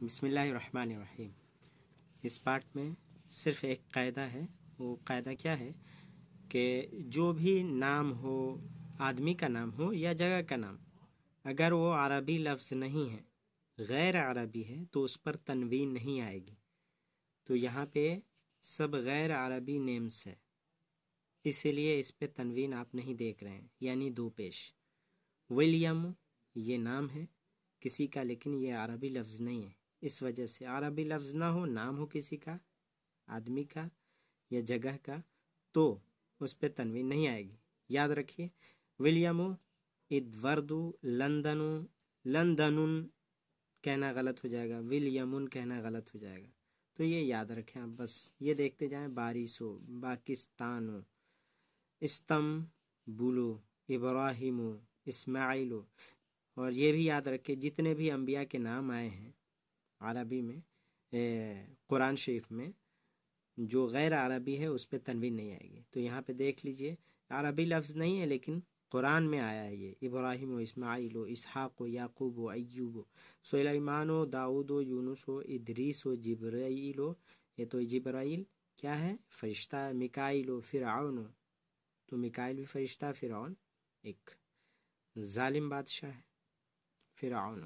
بسم اللہ الرحمن الرحیم۔ اس پارٹ میں صرف ایک قاعدہ ہے، وہ قاعدہ کیا ہے کہ جو بھی نام ہو، آدمی کا نام ہو یا جگہ کا نام، اگر وہ عربی لفظ نہیں ہے، غیر عربی ہے، تو اس پر تنوین نہیں آئے گی۔ تو یہاں پہ سب غیر عربی نیمز ہے، اسی لیے اس پہ تنوین آپ نہیں دیکھ رہے ہیں، یعنی دو پیش۔ ولیم یہ نام ہے کسی کا، لیکن یہ عربی لفظ نہیں ہے، اس وجہ سے عربی لفظ نہ ہو، نام ہو کسی کا، آدمی کا یا جگہ کا، تو اس پہ تنوین نہیں آئے گی۔ یاد رکھیے، ولیم، ادورد، لندن، لندن کہنا غلط ہو جائے گا، ولیمن کہنا غلط ہو جائے گا، تو یہ یاد رکھیں آپ، بس یہ دیکھتے جائیں۔ بارسو، پاکستانو، استنبولو، ابراہیمو، اسماعیلو، اور یہ بھی یاد رکھیں جتنے بھی انبیاء کے نام آئے ہیں عربی میں قرآن شریف میں، جو غیر عربی ہے اس پہ تنوین نہیں آئے گی۔ تو یہاں پہ دیکھ لیجئے، عربی لفظ نہیں ہے لیکن قرآن میں آیا ہے یہ، ابراہیم و اسماعیل و اسحاق و یعقوب و ایوب و سلیمان و داؤد و یونس و ادریس و جبرائیل و، یہ تو جبرائیل کیا ہے؟ فرشتہ ہے۔ میکائیل و فرعون، تو میکائیل بھی فرشتہ، فرعون ایک ظالم بادشاہ ہے فرعون۔